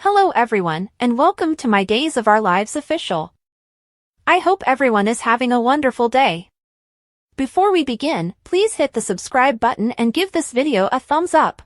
Hello everyone, and welcome to my Days of Our Lives official. I hope everyone is having a wonderful day. Before we begin, please hit the subscribe button and give this video a thumbs up.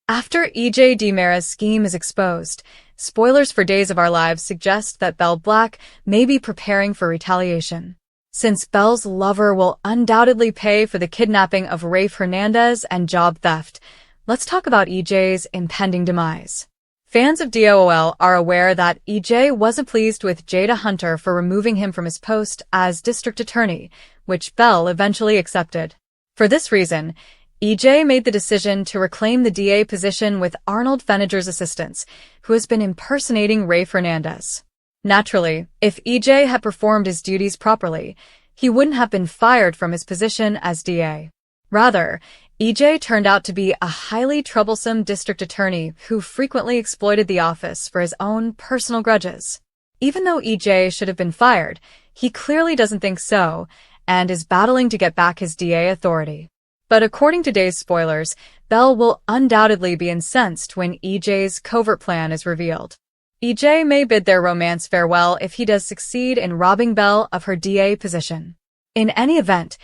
After E.J. DiMera's scheme is exposed, spoilers for Days of Our Lives suggest that Belle Black may be preparing for retaliation. Since Belle's lover will undoubtedly pay for the kidnapping of Rafe Hernandez and job theft, let's talk about E.J.'s impending demise. Fans of DOOL are aware that E.J. wasn't pleased with Jada Hunter for removing him from his post as district attorney, which Belle eventually accepted. For this reason, E.J. made the decision to reclaim the DA position with Arnold Feniger's assistance, who has been impersonating Rafe Hernandez. Naturally, if E.J. had performed his duties properly, he wouldn't have been fired from his position as DA. Rather, E.J. turned out to be a highly troublesome district attorney who frequently exploited the office for his own personal grudges. Even though E.J. should have been fired, he clearly doesn't think so, and is battling to get back his DA authority. But according to Days spoilers, Belle will undoubtedly be incensed when E.J.'s covert plan is revealed. E.J. may bid their romance farewell if he does succeed in robbing Belle of her DA position. In any event,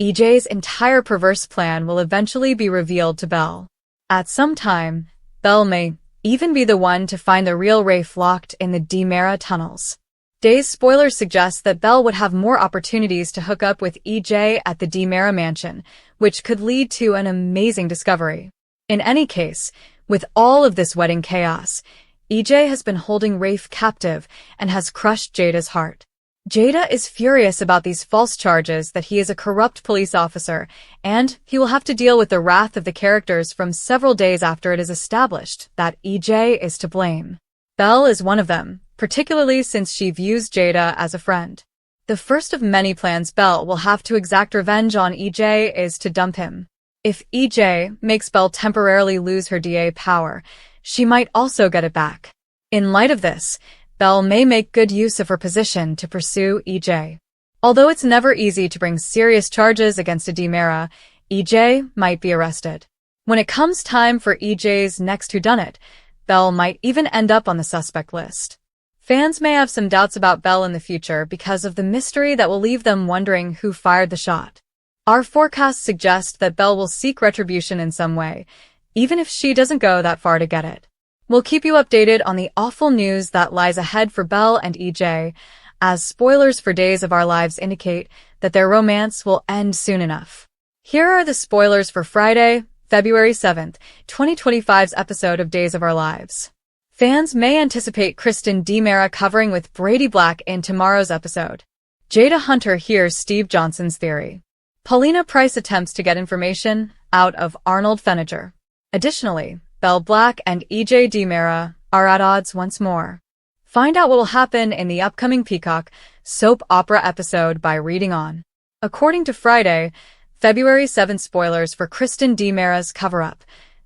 E.J.'s entire perverse plan will eventually be revealed to Belle. At some time, Belle may even be the one to find the real Rafe locked in the DiMera tunnels. Days spoilers suggest that Belle would have more opportunities to hook up with E.J. at the DiMera mansion, which could lead to an amazing discovery. In any case, with all of this wedding chaos, E.J. has been holding Rafe captive and has crushed Jada's heart. Jada is furious about these false charges that he is a corrupt police officer, and he will have to deal with the wrath of the characters from several days after it is established that E.J. is to blame. Belle is one of them, particularly since she views Jada as a friend. The first of many plans Belle will have to exact revenge on E.J. is to dump him. If E.J. makes Belle temporarily lose her DA power, she might also get it back. In light of this, Belle may make good use of her position to pursue E.J. Although it's never easy to bring serious charges against a DiMera, E.J. might be arrested. When it comes time for E.J.'s next whodunit, Belle might even end up on the suspect list. Fans may have some doubts about Belle in the future because of the mystery that will leave them wondering who fired the shot. Our forecasts suggest that Belle will seek retribution in some way, even if she doesn't go that far to get it. We'll keep you updated on the awful news that lies ahead for Belle and E.J., as spoilers for Days of Our Lives indicate that their romance will end soon enough. Here are the spoilers for Friday, February 7th, 2025's episode of Days of Our Lives. Fans may anticipate Kristen DiMera covering with Brady Black in tomorrow's episode. Jada Hunter hears Steve Johnson's theory. Paulina Price attempts to get information out of Arnold Feniger. Additionally, Belle Black and E.J. DiMera are at odds once more. Find out what will happen in the upcoming Peacock soap opera episode by reading on. According to Friday, February 7th spoilers for Kristen DiMera's cover-up,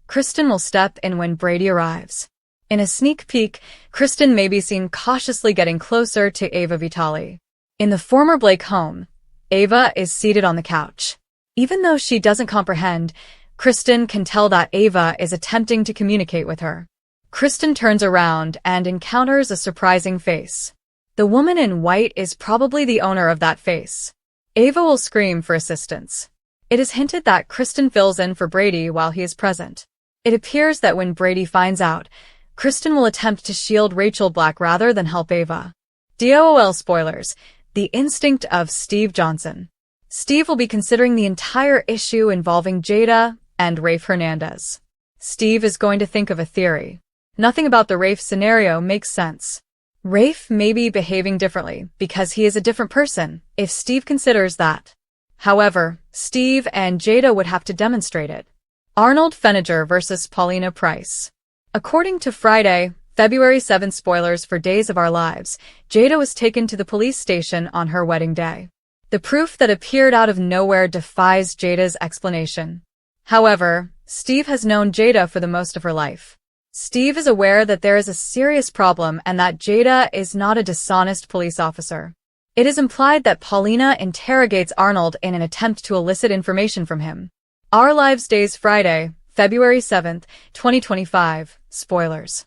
Kristen will step in when Brady arrives. In a sneak peek, Kristen may be seen cautiously getting closer to Ava Vitale. In the former Blake home, Ava is seated on the couch. Even though she doesn't comprehend, Kristen can tell that Ava is attempting to communicate with her. Kristen turns around and encounters a surprising face. The woman in white is probably the owner of that face. Ava will scream for assistance. It is hinted that Kristen fills in for Brady while he is present. It appears that when Brady finds out, Kristen will attempt to shield Rachel Black rather than help Ava. DOOL spoilers, the instinct of Steve Johnson. Steve will be considering the entire issue involving Jada and Rafe Hernandez. Steve is going to think of a theory. Nothing about the Rafe scenario makes sense. Rafe may be behaving differently because he is a different person, if Steve considers that. However, Steve and Jada would have to demonstrate it. Arnold Feniger versus Paulina Price. According to Friday, February 7th spoilers for Days of Our Lives, Jada was taken to the police station on her wedding day. The proof that appeared out of nowhere defies Jada's explanation. However, Steve has known Jada for the most of her life. Steve is aware that there is a serious problem and that Jada is not a dishonest police officer. It is implied that Paulina interrogates Arnold in an attempt to elicit information from him. Our Lives Days Friday, February 7th, 2025, spoilers.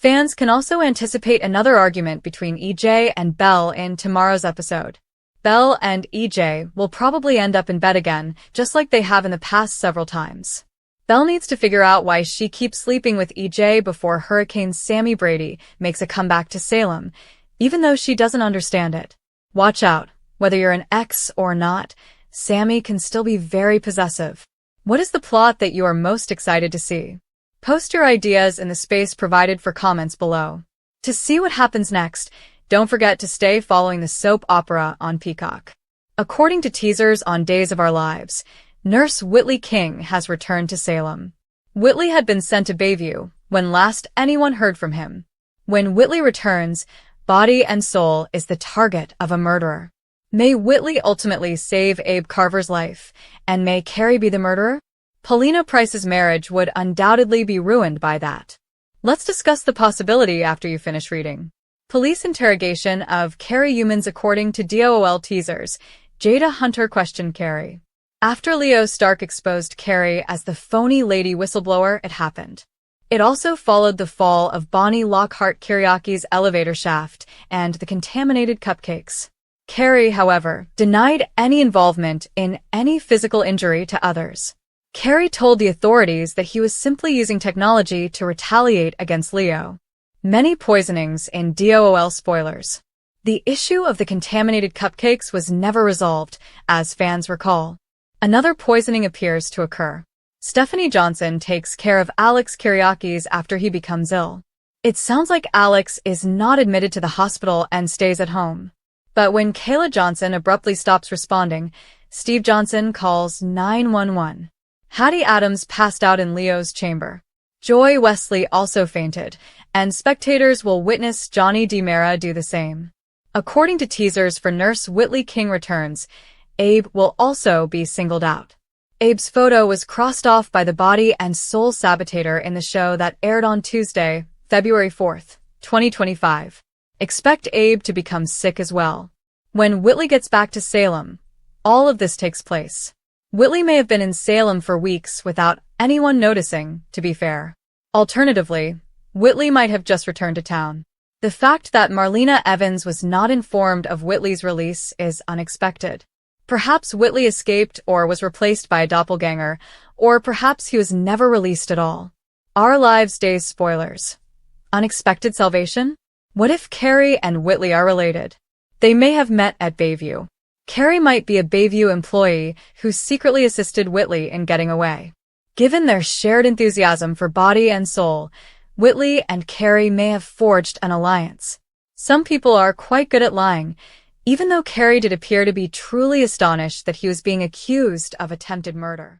Fans can also anticipate another argument between EJ and Belle in tomorrow's episode. Belle and EJ will probably end up in bed again, just like they have in the past several times. Belle needs to figure out why she keeps sleeping with EJ before Hurricane Sammy Brady makes a comeback to Salem, even though she doesn't understand it. Watch out, whether you're an ex or not, Sammy can still be very possessive. What is the plot that you are most excited to see? Post your ideas in the space provided for comments below. To see what happens next, don't forget to stay following the soap opera on Peacock. According to teasers on Days of Our Lives, Nurse Whitley King has returned to Salem. Whitley had been sent to Bayview when last anyone heard from him. When Whitley returns, body and soul is the target of a murderer. May Whitley ultimately save Abe Carver's life, and may Carrie be the murderer? Paulina Price's marriage would undoubtedly be ruined by that. Let's discuss the possibility after you finish reading. Police interrogation of Carrie Humans. According to DOOL teasers, Jada Hunter questioned Carrie. After Leo Stark exposed Carrie as the phony lady whistleblower, it happened. It also followed the fall of Bonnie Lockhart Kiriaki's elevator shaft and the contaminated cupcakes. Carrie, however, denied any involvement in any physical injury to others. Carrie told the authorities that he was simply using technology to retaliate against Leo. Many poisonings in DOOL spoilers. The issue of the contaminated cupcakes was never resolved, as fans recall. Another poisoning appears to occur. Stephanie Johnson takes care of Alex Kiriakis after he becomes ill. It sounds like Alex is not admitted to the hospital and stays at home. But when Kayla Johnson abruptly stops responding, Steve Johnson calls 911. Hattie Adams passed out in Leo's chamber. Joy Wesley also fainted, and spectators will witness Johnny DiMera do the same. According to teasers for Nurse Whitley King Returns, Abe will also be singled out. Abe's photo was crossed off by the body and soul saboteur in the show that aired on Tuesday, February 4th, 2025. Expect Abe to become sick as well. When Whitley gets back to Salem, all of this takes place. Whitley may have been in Salem for weeks without anyone noticing, to be fair. Alternatively, Whitley might have just returned to town. The fact that Marlena Evans was not informed of Whitley's release is unexpected. Perhaps Whitley escaped or was replaced by a doppelganger, or perhaps he was never released at all. Our Lives Days spoilers. Unexpected salvation? What if Carrie and Whitley are related? They may have met at Bayview. Carrie might be a Bayview employee who secretly assisted Whitley in getting away. Given their shared enthusiasm for body and soul, Whitley and Carrie may have forged an alliance. Some people are quite good at lying, even though Carrie did appear to be truly astonished that he was being accused of attempted murder.